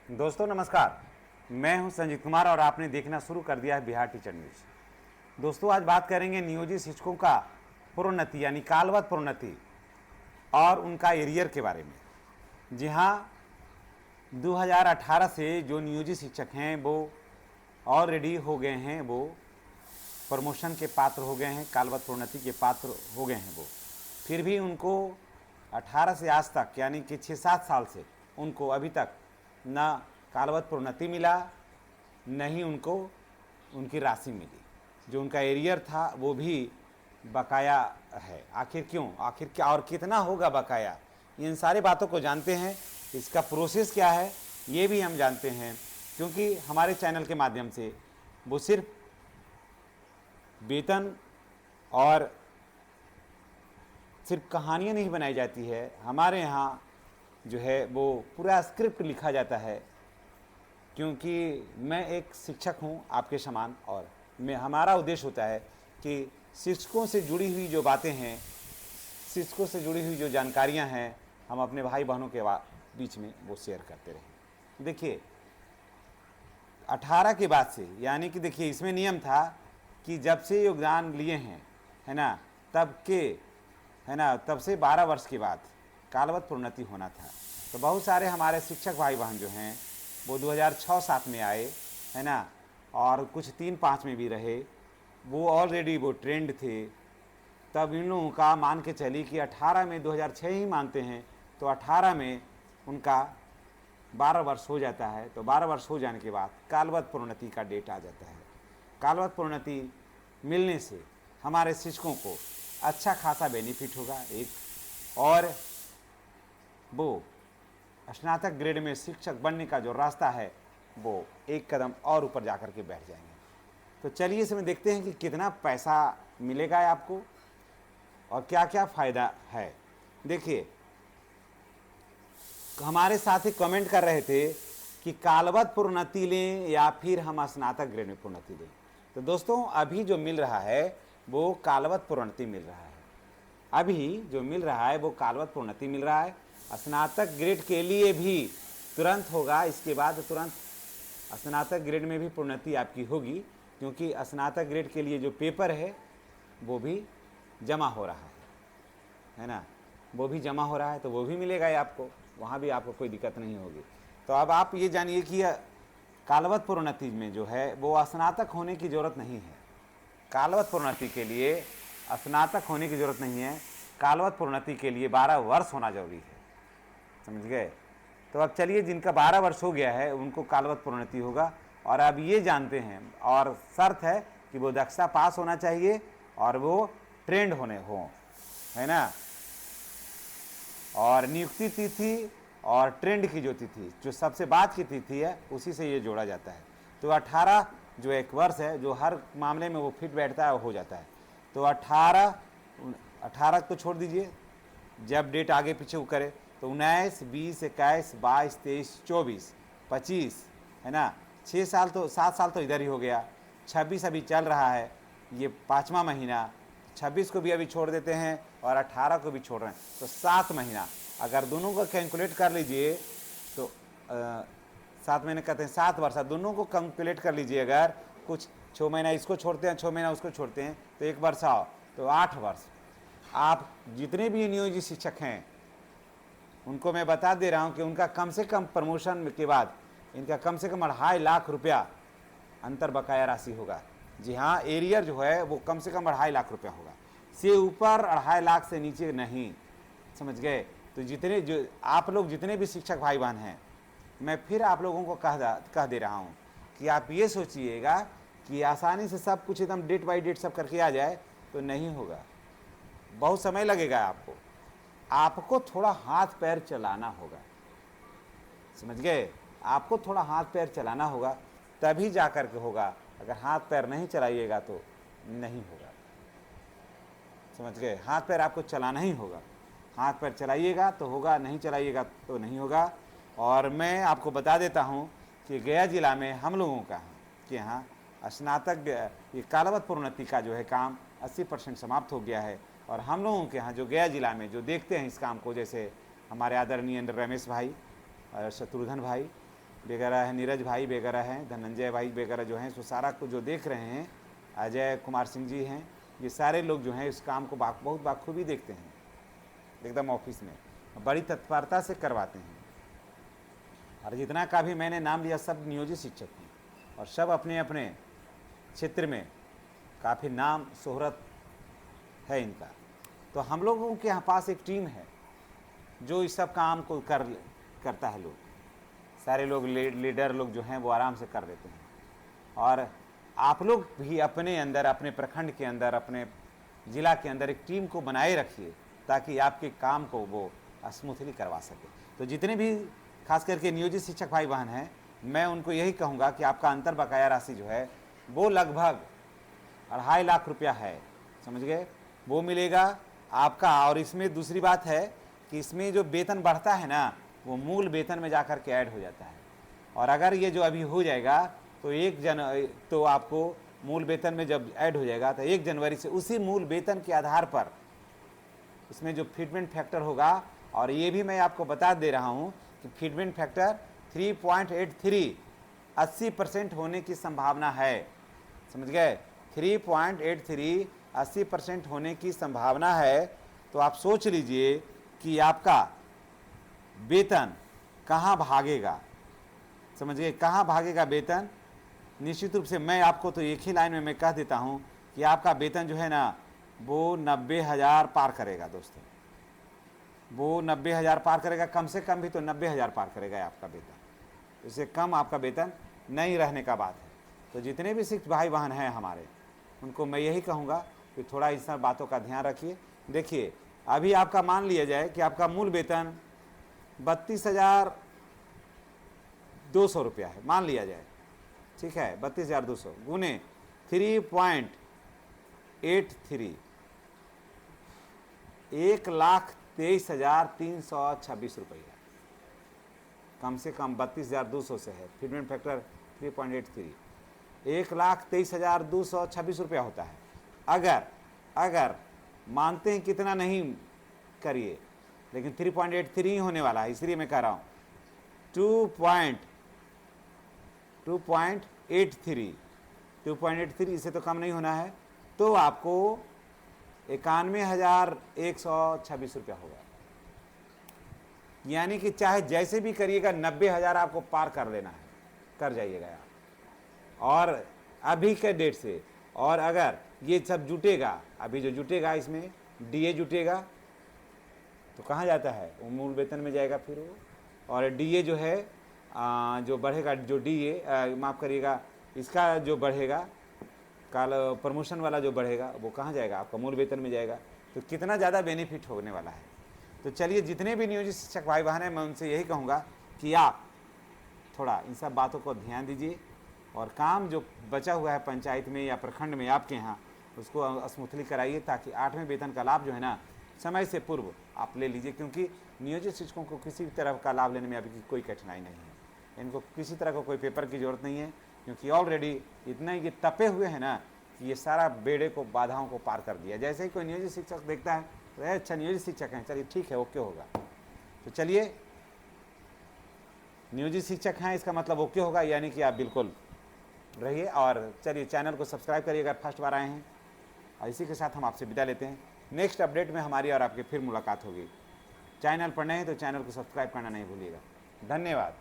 दोस्तों नमस्कार, मैं हूं संजीत कुमार और आपने देखना शुरू कर दिया है बिहार टीचर न्यूज़। दोस्तों आज बात करेंगे नियोजित शिक्षकों का प्रोन्नति यानी कालवत प्रोन्नति और उनका एरियर के बारे में। जी हां, 2018 से जो नियोजित शिक्षक हैं वो ऑलरेडी हो गए हैं, वो प्रमोशन के पात्र हो गए हैं, कालवत प्रोन्नति के पात्र हो गए हैं। वो फिर भी उनको 18 से आज तक यानी कि 6-7 साल से उनको अभी तक न कालवत प्रोन्नति मिला, न ही उनको उनकी राशि मिली। जो उनका एरियर था वो भी बकाया है। आखिर क्यों, आखिर क्या और कितना होगा बकाया, इन सारी बातों को जानते हैं। इसका प्रोसेस क्या है ये भी हम जानते हैं, क्योंकि हमारे चैनल के माध्यम से वो सिर्फ वेतन और सिर्फ कहानियाँ नहीं बनाई जाती है, हमारे यहाँ जो है वो पूरा स्क्रिप्ट लिखा जाता है। क्योंकि मैं एक शिक्षक हूँ आपके समान, और हमारा उद्देश्य होता है कि शिक्षकों से जुड़ी हुई जो बातें हैं, शिक्षकों से जुड़ी हुई जो जानकारियाँ हैं, हम अपने भाई बहनों के बीच में वो शेयर करते रहें। देखिए 18 के बाद से, यानी कि देखिए इसमें नियम था कि जब से योगदान लिए हैं, है ना, तब से 12 वर्ष के बाद कालवत प्रोन्नति होना था। तो बहुत सारे हमारे शिक्षक भाई बहन जो हैं वो 2006-07 में आए, है ना, और कुछ 3-5 में भी रहे, वो ऑलरेडी वो ट्रेंड थे। तब इन लोगों का मान के चली कि 18 में 2006 ही मानते हैं, तो 18 में उनका 12 वर्ष हो जाता है। तो 12 वर्ष हो जाने के बाद कालवत प्रोन्नति का डेट आ जाता है। कालवत प्रोन्नति मिलने से हमारे शिक्षकों को अच्छा खासा बेनिफिट होगा एक, और वो स्नातक ग्रेड में शिक्षक बनने का जो रास्ता है वो एक कदम और ऊपर जाकर के बैठ जाएंगे। तो चलिए इसमें देखते हैं कि कितना पैसा मिलेगा आपको और क्या क्या फ़ायदा है। देखिए हमारे साथी कमेंट कर रहे थे कि कालवत प्रोन्नति लें या फिर हम स्नातक ग्रेड में प्रोन्नति लें। तो दोस्तों अभी जो मिल रहा है वो कालवत प्रोन्नति मिल रहा है। अभी जो मिल रहा है वो कालवत प्रोन्नति मिल रहा है। स्नातक ग्रेड के लिए भी तुरंत होगा, इसके बाद तुरंत स्नातक ग्रेड में भी प्रोन्नति आपकी होगी, क्योंकि स्नातक ग्रेड के लिए जो पेपर है वो भी जमा हो रहा है ना, वो भी जमा हो रहा है, तो वो भी मिलेगा आपको, वहाँ भी आपको कोई दिक्कत नहीं होगी। तो अब आप ये जानिए कि कालवत प्रोन्नति में जो है वो स्नातक होने की ज़रूरत नहीं है। कालवत प्रोन्नति के लिए स्नातक होने की ज़रूरत नहीं है। कालवत प्रोन्नति के लिए 12 वर्ष होना जरूरी है, समझ गए। तो अब चलिए जिनका 12 वर्ष हो गया है उनको कालवत प्रोन्नति होगा। और अब ये जानते हैं, और शर्त है कि वो दक्षता पास होना चाहिए और वो ट्रेंड होने हो, है ना। और नियुक्ति तिथि और ट्रेंड की जो तिथि, जो सबसे बाद की तिथि है, उसी से ये जोड़ा जाता है। तो 18 जो एक वर्ष है, जो हर मामले में वो फिट बैठता है, वो हो जाता है। तो 18 को छोड़ दीजिए, जब डेट आगे पीछे वो करे तो 19, 20, 21, 22, 23, 24, 25, है ना, 6 साल तो 7 साल तो इधर ही हो गया। 26 अभी चल रहा है, ये 5वां महीना। 26 को भी अभी छोड़ देते हैं और 18 को भी छोड़ रहे हैं, तो 7 महीना। अगर दोनों को कैलकुलेट कर लीजिए तो 7 महीने कहते हैं 7 वर्ष, दोनों को कैलकुलेट कर लीजिए। अगर कुछ 6 महीना इसको छोड़ते हैं, 6 महीना उसको छोड़ते हैं, तो 1 वर्ष आओ तो 8 वर्ष। आप जितने भी नियोजित शिक्षक हैं उनको मैं बता दे रहा हूं कि उनका कम से कम प्रमोशन के बाद इनका कम से कम 2.5 लाख रुपया अंतर बकाया राशि होगा। जी हाँ, एरियर जो है वो कम से कम 2.5 लाख रुपया होगा, से ऊपर 2.5 लाख से नीचे नहीं, समझ गए। तो जितने जो आप लोग जितने भी शिक्षक भाई बहन हैं, मैं फिर आप लोगों को कह दे रहा हूँ कि आप ये सोचिएगा कि आसानी से सब कुछ एकदम डेट बाई डेट सब करके आ जाए, तो नहीं होगा, बहुत समय लगेगा। आपको थोड़ा हाथ पैर चलाना होगा, समझ गए। आपको थोड़ा हाथ पैर चलाना होगा, तभी जा कर के होगा। अगर हाथ पैर नहीं चलाइएगा तो नहीं होगा, समझ गए। हाथ पैर आपको चलाना ही होगा, हाथ पैर चलाइएगा तो होगा, नहीं चलाइएगा तो नहीं होगा। और मैं आपको बता देता हूँ कि गया जिला में हम लोगों का कि यहाँ स्नातक ये कालवत प्रोन्नति का जो है काम 80% समाप्त हो गया है। और हम लोगों के यहाँ जो गया जिला में जो देखते हैं इस काम को, जैसे हमारे आदरणीय रमेश भाई और शत्रुघ्न भाई, वगैरह है, नीरज भाई वगैरह हैं, धनंजय भाई वगैरह जो हैं, सो सारा को जो देख रहे हैं, अजय कुमार सिंह जी हैं, ये सारे लोग जो हैं इस काम को बहुत बाखूबी देखते हैं, एकदम ऑफिस में बड़ी तत्परता से करवाते हैं। और जितना का भी मैंने नाम लिया सब नियोजित शिक्षक हैं और सब अपने अपने क्षेत्र में काफ़ी नाम शोहरत है इनका। तो हम लोगों के यहाँ पास एक टीम है जो इस सब काम को करता है। लोग सारे लोग लीडर लोग जो हैं वो आराम से कर देते हैं। और आप लोग भी अपने अंदर, अपने प्रखंड के अंदर, अपने ज़िला के अंदर एक टीम को बनाए रखिए ताकि आपके काम को वो स्मूथली करवा सके। तो जितने भी खास करके नियोजित शिक्षक भाई बहन हैं, मैं उनको यही कहूँगा कि आपका अंतर बकाया राशि जो है वो लगभग 2.5 लाख रुपया है, समझ गए, वो मिलेगा आपका। और इसमें दूसरी बात है कि इसमें जो वेतन बढ़ता है ना, वो मूल वेतन में जाकर के ऐड हो जाता है। और अगर ये जो अभी हो जाएगा तो आपको मूल वेतन में जब ऐड हो जाएगा तो 1 जनवरी से उसी मूल वेतन के आधार पर इसमें जो फिटमेंट फैक्टर होगा, और ये भी मैं आपको बता दे रहा हूँ कि फिटमेंट फैक्टर 3.83 80% होने की संभावना है, समझ गए। 3.83 80% होने की संभावना है। तो आप सोच लीजिए कि आपका वेतन कहाँ भागेगा, समझ गए, कहाँ भागेगा वेतन। निश्चित रूप से मैं आपको तो एक ही लाइन में मैं कह देता हूँ कि आपका वेतन जो है ना वो 90,000 पार करेगा दोस्तों, वो 90,000 पार करेगा, कम से कम भी तो 90,000 पार करेगा आपका वेतन। इससे कम आपका वेतन नहीं रहने का बात है। तो जितने भी शिक्षक भाई बहन हैं हमारे, उनको मैं यही कहूँगा कि थोड़ा इन सब बातों का ध्यान रखिए। देखिए अभी आपका मान लिया जाए कि आपका मूल वेतन 32,200 रुपया है, मान लिया जाए, ठीक है, 32,200 गुने 3.83 1,23,326 रुपया, कम से कम 32,200 से है। फिटमेंट फैक्टर 3.83 1,23,226 रुपया होता है। अगर मानते हैं कितना नहीं करिए, लेकिन 3.83 ही होने वाला है, इसलिए मैं कह रहा हूँ 2.83 इससे तो कम नहीं होना है। तो आपको 91,126 रुपया होगा। यानी कि चाहे जैसे भी करिएगा 90,000 आपको पार कर लेना है, कर जाइएगा आप। और अभी के डेट से, और अगर ये सब जुटेगा, अभी जो जुटेगा इसमें डीए जुटेगा तो कहाँ जाता है, वो मूल वेतन में जाएगा फिर वो। और डीए जो है जो बढ़ेगा, जो डीए माफ़ करिएगा, इसका जो बढ़ेगा कल प्रमोशन वाला जो बढ़ेगा वो कहाँ जाएगा, आपका मूल वेतन में जाएगा। तो कितना ज़्यादा बेनिफिट होने वाला है। तो चलिए जितने भी नियोजित शिक्षक भाई बहन हैं, मैं उनसे यही कहूँगा कि आप थोड़ा इन सब बातों को ध्यान दीजिए और काम जो बचा हुआ है पंचायत में या प्रखंड में आपके यहाँ, उसको स्मूथली कराइए ताकि 8वें वेतन का लाभ जो है ना समय से पूर्व आप ले लीजिए। क्योंकि नियोजित शिक्षकों को किसी भी तरह का लाभ लेने में अभी कोई कठिनाई नहीं है, इनको किसी तरह का कोई पेपर की ज़रूरत नहीं है, क्योंकि ऑलरेडी इतना ये तपे हुए हैं ना कि ये सारा बेड़े को, बाधाओं को पार कर दिया। जैसे ही कोई नियोजित शिक्षक देखता है तो अच्छा नियोजित शिक्षक हैं, चलिए ठीक है, ओके होगा। तो चलिए नियोजित शिक्षक हैं इसका मतलब ओके होगा, यानी कि आप बिल्कुल रहिए। और चलिए चैनल को सब्सक्राइब करिए अगर फर्स्ट बार आए हैं। और इसी के साथ हम आपसे विदा लेते हैं। नेक्स्ट अपडेट में हमारी और आपकी फिर मुलाकात होगी। चैनल पर नए हैं तो चैनल को सब्सक्राइब करना नहीं भूलिएगा। धन्यवाद।